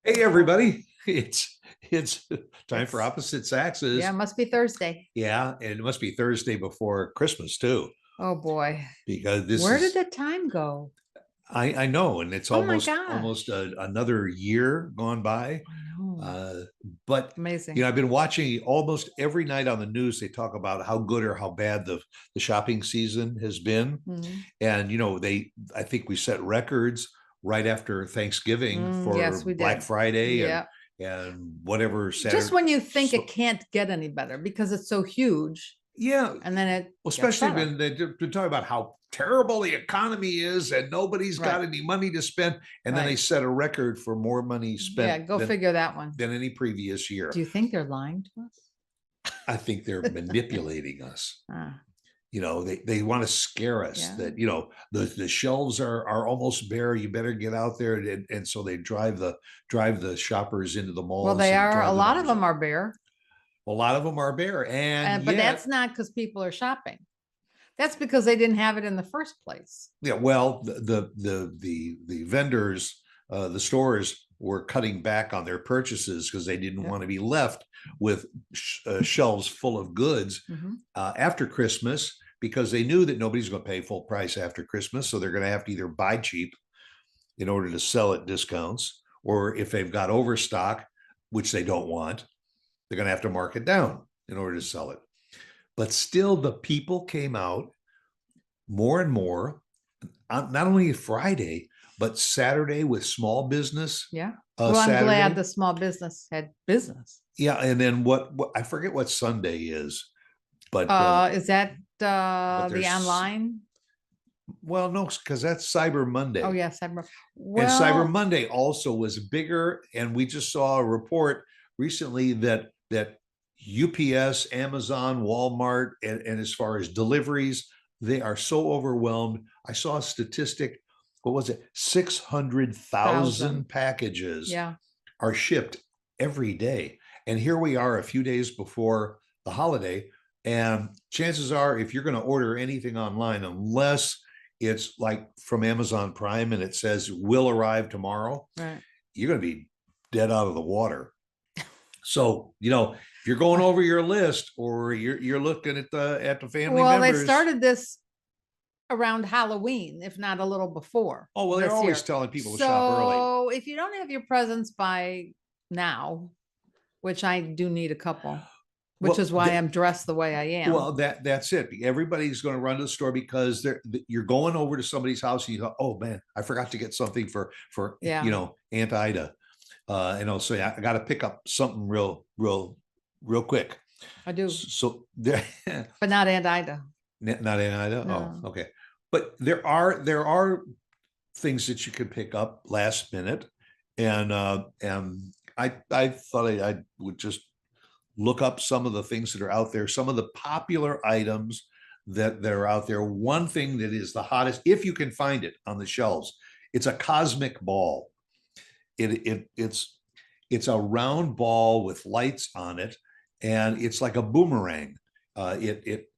Hey everybody, it's time for opposite Saxes. Yeah, it must be Thursday. Yeah, and it must be Thursday before Christmas too, Oh boy. because this Where did is the time go? I know, and it's Oh my almost gosh. another year gone by. I know. Uh, but Amazing. I've been watching almost every night on the news. They talk about how good or how bad the shopping season has been, Mhm. and I think we set records right after Thanksgiving Yes, for we Black did. Friday Yeah. and whatever Just Saturday. when you think it So can't get any better because it's so huge, yeah, and then it gets especially better. when they're talking about how terrible the economy is and nobody's Right. got any money to spend, and then they Right. set a record for more money Yeah, spent go figure that one. than any previous year. Do you think they're lying to us? I think they're manipulating us. Ah, They want to scare us yeah. that the shelves are almost bare. You better get out there, and so they drive the shoppers into the Well, malls they and are, a drive the lot of numbers them up. are bare, A lot of them are bare, and but that's yet, not because people are shopping. That's because they didn't have it in the first place. yeah, well, the vendors, the stores were cutting back on their purchases because they didn't Yep. want to be left with shelves full of goods Mhm. after Christmas, because they knew that nobody's going to pay full price after Christmas, so they're going to have to either buy cheap in order to sell at discounts, or if they've got overstock, which they don't want, they're going to have to mark it down in order to sell it. But still, the people came out more and more, not only Friday, but Saturday with small business. Yeah. Well, I'm glad the Saturday. small business had business. Yeah. And then what I forget what Sunday is, but Is that the there's, online? well, no, because that's Cyber Oh, Monday. yes, And Cyber well, Monday also was bigger. And we just saw a report recently that UPS, Amazon, Walmart, and as far as deliveries, they are so overwhelmed. I saw a statistic. What was it? 600,000 1,000. packages Yeah. are shipped every day. And here we are a few days before the holiday. And chances are, if you're going to order anything online, unless it's like from Amazon Prime and it says will arrive tomorrow, Right. you're going to be dead out of the water. So, if you're going over your list or you're looking at the family Well, they members. started this around Halloween, if not a little before Oh, well, they're this always year. telling people to shop early. So if you don't have your presents by now, which I do need a couple, which Well, is why I'm dressed the way I am. Well, that's it. Everybody's going to run to the store because you're going over to somebody's house and you go, oh man, I forgot to get something for Yeah. Aunt Ida. And I'll say I got to pick up something real quick. I do, So but not Aunt Ida. not Aunt Ida. No. Oh, okay. But there are things that you could pick up last minute, and I thought I would just look up some of the things that are out there, some of the popular items that are out there. One thing that is the hottest, if you can find it on the shelves, it's a cosmic ball. It's a round ball with lights on it, and it's like a boomerang. It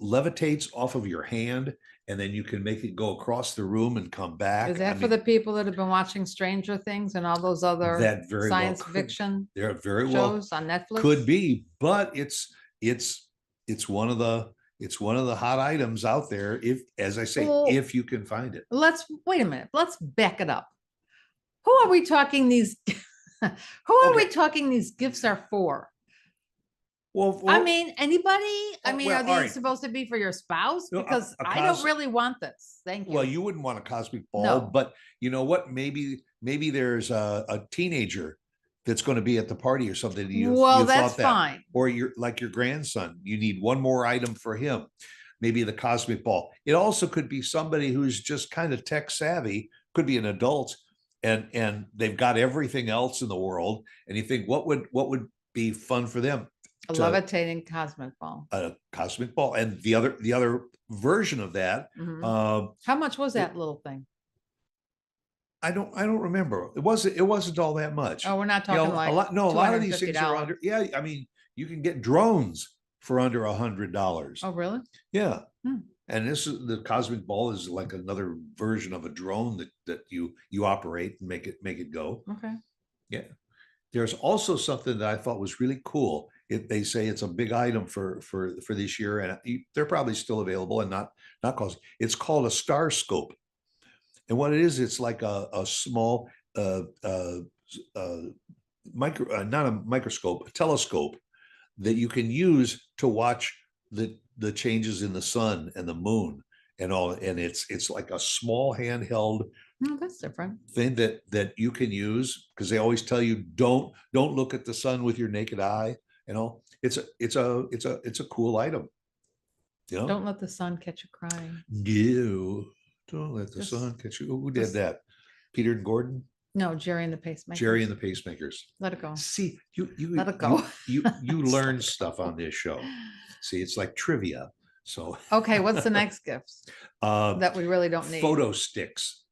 levitates off of your hand, and then you can make it go across the room and come back. Is that for the people that have been watching Stranger Things and all those other that very science well could, fiction there very well shows on Netflix? could be, but it's one of the hot items out there. If, as I say, Well, if you can find it. Let's wait a minute. Let's back it up. Who are we talking these? Who are we Okay. talking these gifts are for? Well, I mean, anybody? I mean, well, are all these right. supposed to be for your spouse? No, Because a I don't cos really want this. Thank you. well, you wouldn't want a cosmic ball, No. but you know what? Maybe there's a teenager that's going to be at the party or something. Well, that's thought that, fine. or you're like your grandson. You need one more item for him. Maybe the cosmic ball. It also could be somebody who's just kind of tech savvy. Could be an adult, and they've got everything else in the world. And you think, what would be fun for them? A levitating cosmic ball. A cosmic ball, and the other version of that. How much was that little thing? I don't remember. It wasn't all that much. Oh, we're not talking like a lot. No, a lot of these things are $250. under. Yeah, I mean, you can get drones for under $100. Oh, really? Yeah. And this is the cosmic ball is like another version of a drone that you operate and make it go. Okay. Yeah. There's also something that I thought was really cool. They say it's a big item for this year, and they're probably still available and not cost. It's called a star scope, and what it is, it's like a small uh, not a microscope, a telescope that you can use to watch the changes in the sun and the moon and all. And it's like a small handheld Oh, that's different. thing that you can use, because they always tell you don't look at the sun with your naked eye. It's a cool item. Don't let the sun catch you crying. No, don't let the Just- sun catch you. Who did just- that? Peter and Gordon? No, Jerry and the Pacemakers. Jerry and the Pacemakers. Let it go. See, Let it go. You Just learn let it stuff go. on this show. See, it's like trivia. So Okay, what's the next gift uh, that we really don't need? photo sticks.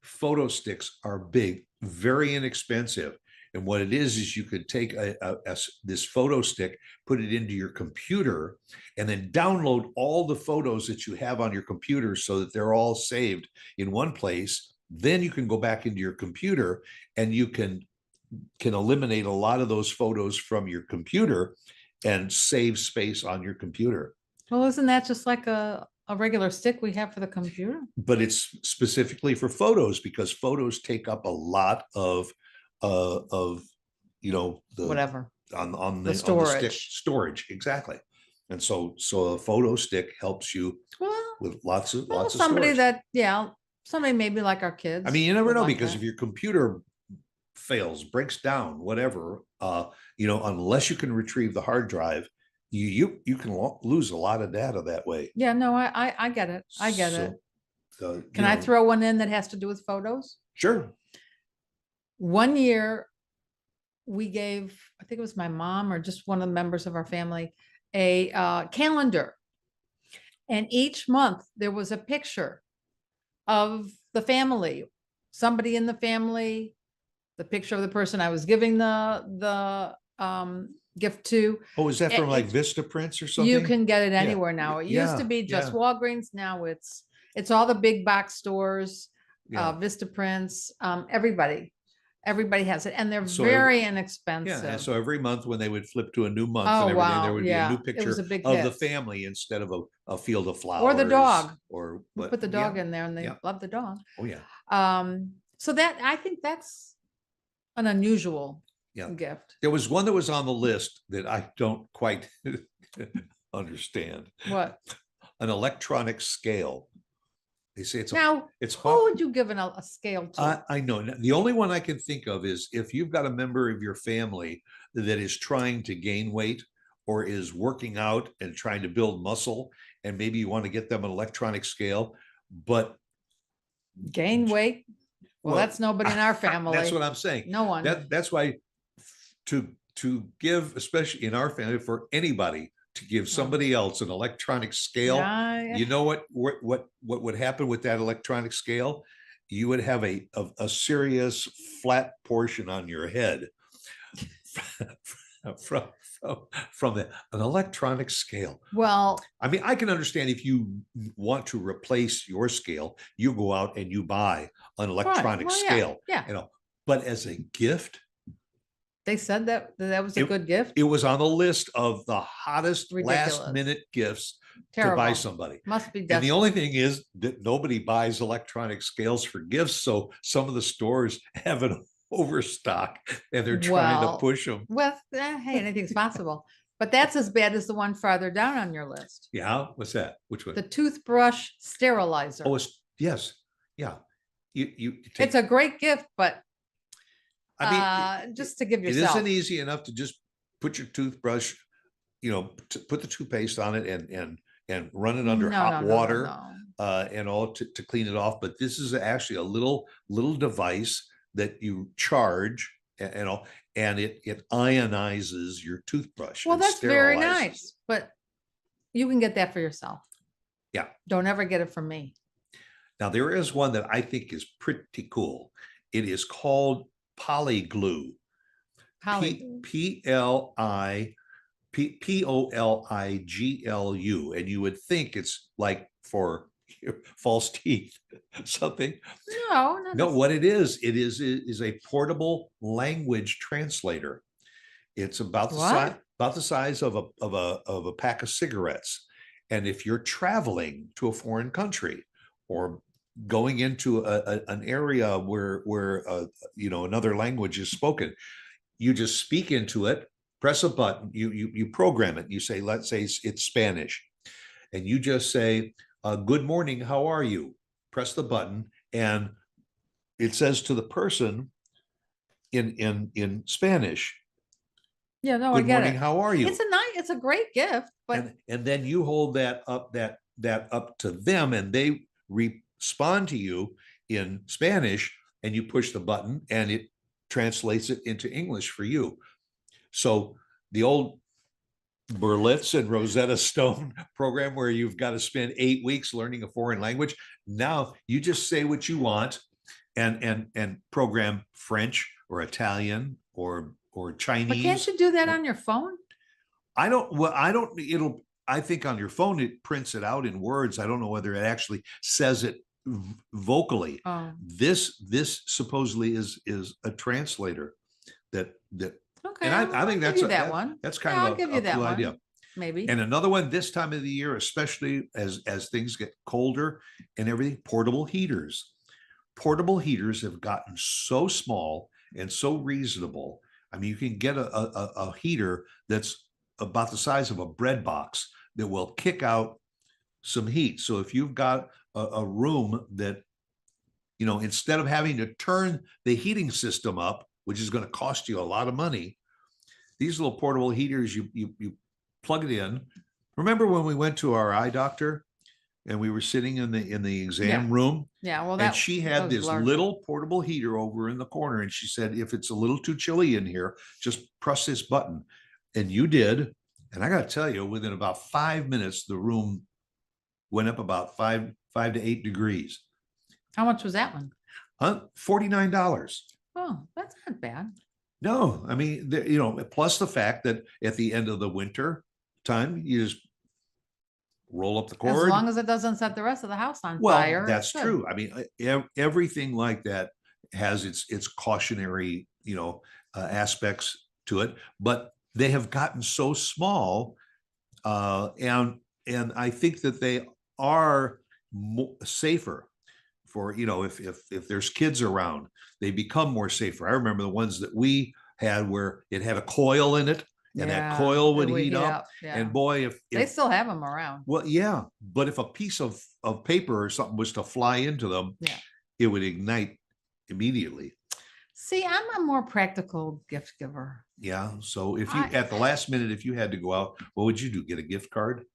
Photo sticks are big, very inexpensive. And what it is you could take this photo stick, put it into your computer, and then download all the photos that you have on your computer so that they're all saved in one place. Then you can go back into your computer and you can eliminate a lot of those photos from your computer and save space on your computer. Well, isn't that just like a regular stick we have for the computer? But it's specifically for photos, because photos take up a lot of the Whatever. on The the stick storage. storage, exactly. And so a photo stick helps you Well, with lots of somebody storage. that, yeah, somebody maybe like our kids. I mean, you never would know, like because that. if your computer fails, breaks down, whatever, unless you can retrieve the hard drive, you can lose a lot of data that way. Yeah, no, I get it. I get it. Can I throw one in that has to do with photos? Sure. One year, we gave, I think it was my mom or just one of the members of our family, a calendar. And each month there was a picture of the family, somebody in the family, the picture of the person I was giving the gift to. Oh, is that from like It's- Vistaprints or something? You can get it Yeah, anywhere now. It used to yeah, be just yeah. Walgreens. Now it's all the big box stores, Yeah. Vistaprints, everybody has it, and they're So very Yeah, inexpensive. and so every month when they would flip to a new month Oh, and everything, there wow, would be a yeah, new it picture was a big of the hit. family instead of a field of flowers. Or the dog. Or We what- put the dog yeah, in there and they yeah. love the dog. Oh, yeah. So that, I think that's an unusual Yeah. gift. There was one that was on the list that I don't quite understand. What? An electronic scale. They say Now, it's who would you give a scale to? I know. The only one I can think of is if you've got a member of your family that is trying to gain weight or is working out and trying to build muscle, and maybe you want to get them an electronic scale, but Gain weight? Well, that's nobody in our family. That's what I'm saying. No one. That's why to give, especially in our family, for anybody to give somebody else an electronic scale, Yeah, you know what would happen with that electronic scale? You would have a serious flat portion on your head from an electronic scale. Well, I mean, I can understand if you want to replace your scale, you go out and you buy an electronic well, yeah, scale. yeah. But as a gift, they said that was a good gift. it was on the list of the hottest Ridiculous. last minute gifts Terrible. to buy somebody. Must be And desperate. the only thing is that nobody buys electronic scales for gifts. So some of the stores have an overstock and they're trying to push them. Well, hey, anything's possible. But that's as bad as the one farther down on your list. Yeah. What's that? Which one? The toothbrush sterilizer. Oh, yes. Yeah. You take, It's a great gift, but I mean, just to give it yourself. isn't easy enough to just put your toothbrush, to put the toothpaste on it and run it under hot water and all to clean it off. But this is actually a little device that you charge and it ionizes your toothbrush. Well, and that's very sterilizes nice, it. but you can get that for yourself. Yeah. Don't ever get it from me. Now there is one that I think is pretty cool. It is called Polyglue. Poliglu, and you would think it's like for false teeth, something. No, not No, necessarily. what it is a portable language translator. It's about the size What? of a pack of cigarettes. And if you're traveling to a foreign country or going into an area where another language is spoken, you just speak into it, press a button, you program it. You say, let's say it's Spanish, and you just say, "Good morning, how are you?" Press the button, and it says to the person in Spanish, Yeah, no, I "Good get morning, it. how are you?" It's a great gift, but And then you hold that up to them, and they respond to you in Spanish, and you push the button, and it translates it into English for you. So the old Berlitz and Rosetta Stone program, where you've got to spend 8 weeks learning a foreign language, now you just say what you want, and program French or Italian or but can't Chinese. you do that on your phone? I think on your phone it prints it out in words. I don't know whether it actually says it vocally. Oh, This supposedly is a translator that okay. and I'll I think give you that one. that's Yeah, kind I'll of give a you that cool one. idea. Maybe. And another one this time of the year, especially as things get colder and everything, portable heaters. Portable heaters have gotten so small and so reasonable. I mean, you can get a heater that's about the size of a bread box that will kick out some heat. So if you've got a room that, instead of having to turn the heating system up, which is going to cost you a lot of money, these little portable heaters, you plug it in. Remember when we went to our eye doctor and we were sitting in the exam room, Yeah, well, and she that had was this larger. little portable heater over in the corner, and she said, if it's a little too chilly in here, just press this button. And you did. And I got to tell you, within about 5 minutes, the room went up about 5 to 8 degrees. How much was that one? $49. Oh, that's not bad. No, I mean, plus the fact that at the end of the winter time, you just roll up the As cord. long as it doesn't set the rest of the house on Well, fire. that's it's good. true. I mean, everything like that has its cautionary, aspects to it, but they have gotten so small, and I think that they are safer for, if there's kids around, they become more safer. I remember the ones that we had where it had a coil in it, and that Yeah, coil it would would heat heat up. up, yeah. And boy, if They still have them around. well, yeah, but if a piece of paper or something was to fly into them, Yeah. it would ignite immediately. See, I'm a more practical gift giver. Yeah. So if you I- at the last minute, if you had to go out, what would you do? Get a gift card?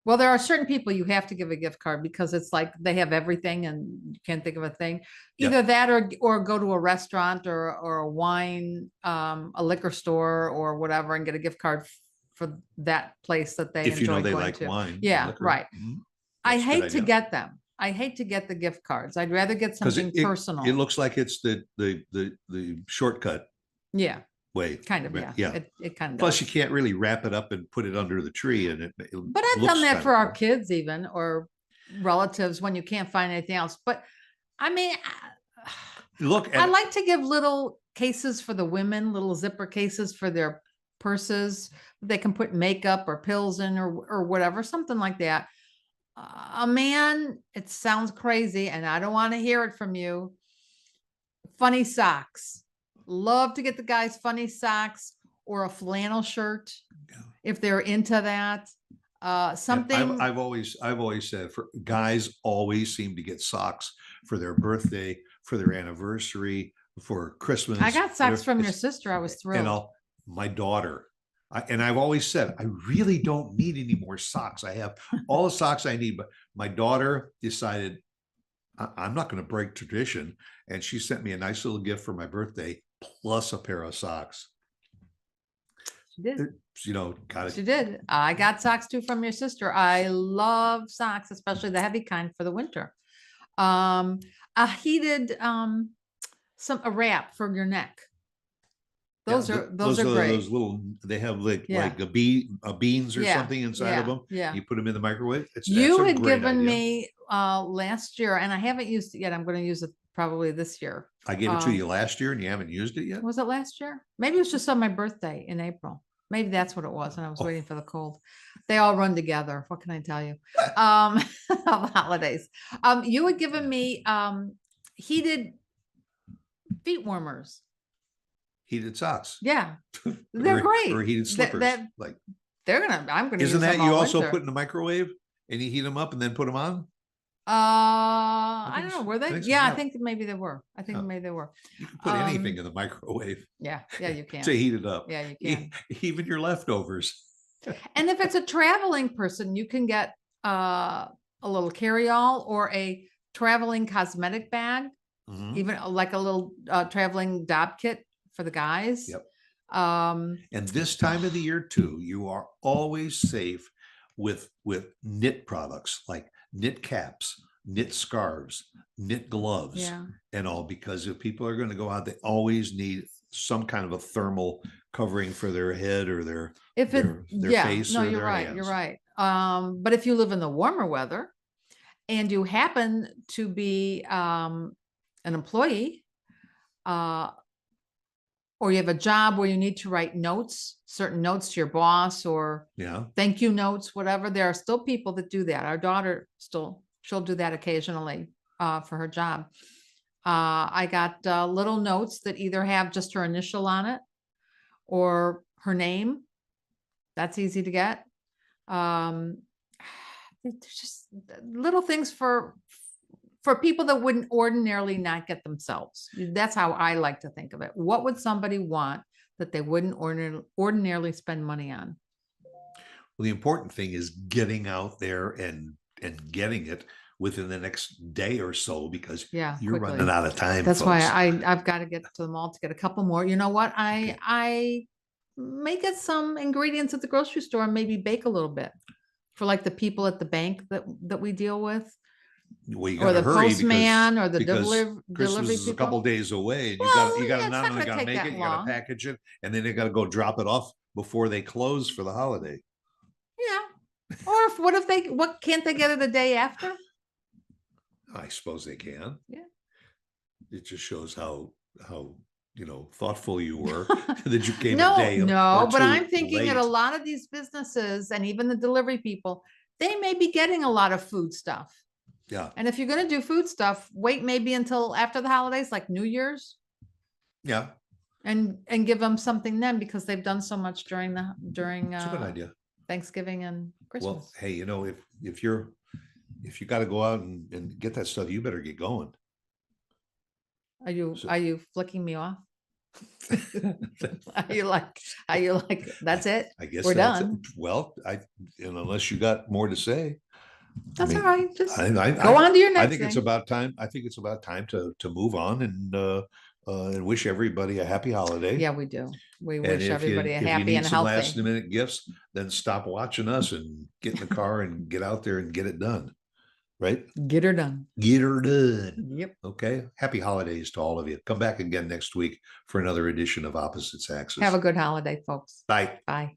Well, there are certain people you have to give a gift card because it's like they have everything and you can't think of a thing. Yeah. Either that or go to a restaurant or a wine, a liquor store or whatever and get a gift card for that place that they If you know enjoy they going like to. wine and Yeah, liquor. right. Mhm. I That's a good hate to idea. get them. I hate to get the gift cards. I'd rather get 'Cause something personal. it looks like it's the shortcut Yeah, way. kind of, yeah. Yeah. It kind of Plus, does. you can't really wrap it up and put it under the tree, and it But I've looks done that kinda for our cool. kids even, or relatives when you can't find anything else. But I mean, Look I at like to give little cases for the women, little zipper cases for their purses. They can put makeup or pills in or whatever, something like that. A man, it sounds crazy, and I don't want to hear it from you. Funny socks. Love to get the guys funny socks or a flannel shirt Yeah. if they're into that. And Something. I've always said, for guys always seem to get socks for their birthday, for their anniversary, for Christmas. I got socks whatever. from your It's- sister. I was And thrilled. my daughter, and I've always said, I really don't need any more socks. I have all the socks I need, but my daughter decided I'm not going to break tradition, and she sent me a nice little gift for my birthday, plus a pair of socks. She did. Got She it. did. I got socks too from your sister. I love socks, especially the heavy kind for the winter. A heated, a wrap for your neck. Those are those are those great. little, they have Yeah. like beans or Yeah, something inside of yeah, them. yeah. You put them in the microwave. That's You a had great given idea. me last year, and I haven't used it yet. I'm going to use it probably this year. I gave it to you last year and you haven't used it yet. Was it last year? Maybe it was just on my birthday in April. Maybe that's what it was, and I was waiting for the cold. They all run together. What can I tell you? The holidays. You had given me heated feet warmers. Heated socks. Yeah, they're great. Or heated slippers. Like, I'm gonna. isn't use that them you all also winter. put in the microwave and you heat them up and then put them on? I think don't know. so. Were they? I think so, Yeah, I yeah. think maybe they were. I think Yeah. maybe they were. You can put anything in the microwave Yeah, you can. to heat it up. Yeah, you can. Even your leftovers. And if it's a traveling person, you can get a little carry-all or a traveling cosmetic bag, Mhm. even like a little traveling dob kit for the guys. Yep. Um, And this time of the year too, you are always safe with knit products like knit caps, knit scarves, knit gloves, yeah. and all, because if people are going to go out, they always need some kind of a thermal covering for their head or their If it, their yeah, face no, or you're their right. hands. You're right. But if you live in the warmer weather and you happen to be an employee, or you have a job where you need to write notes, certain notes to your boss, or Yeah. thank you notes, whatever. There are still people that do that. Our daughter she'll do that occasionally for her job. I got little notes that either have just her initial on it or her name. That's easy to get. There's just little things for people that wouldn't ordinarily not get themselves. That's how I like to think of it. What would somebody want that they wouldn't ordinarily spend money on? Well, the important thing is getting out there and getting it within the next day or so, because Yeah, you're quickly. running out of time. That's why folks. I've got to get to the mall to get a couple more. You know what? I may get some ingredients at the grocery store and maybe bake a little bit for like the people at the bank that we deal with, Well, you or got to the hurry postman, or the because delivery Christmas is a people. couple days away, and Well, you got to yeah, it's not not only gonna got to take make that it, you got to long. package it, and then they got to go drop it off before they close for the holiday. Yeah. Or what can't they get it a day after? I suppose they can. Yeah. It just shows how thoughtful you were that you came a No, day no, or but two I'm thinking that a late. lot of these businesses and even the delivery people, they may be getting a lot of food stuff. Yeah, And if you're going to do food stuff, wait maybe until after the holidays, like New Year's, yeah, and give them something then, because they've done so much during it's a good idea. Thanksgiving and Well, Christmas. hey, if you got to go out and get that stuff, you better get going. Are you So- flicking me off? Are you like that's it? I guess We're that's it. done. Well, unless you got more to say. That's mean, all right. Just I go on to your next I think it's thing. about time. I think it's about time to move on and wish everybody a happy holiday. Yeah, we do. We And wish everybody a if you happy need and some last healthy. minute gifts, then stop watching us and get in the car and get out there and get it done. Right? Get her done. Get her done. Yep. Okay. Happy holidays to all of you. Come back again next week for another edition of Opposite Saxes. Have a good holiday, folks. Bye. Bye.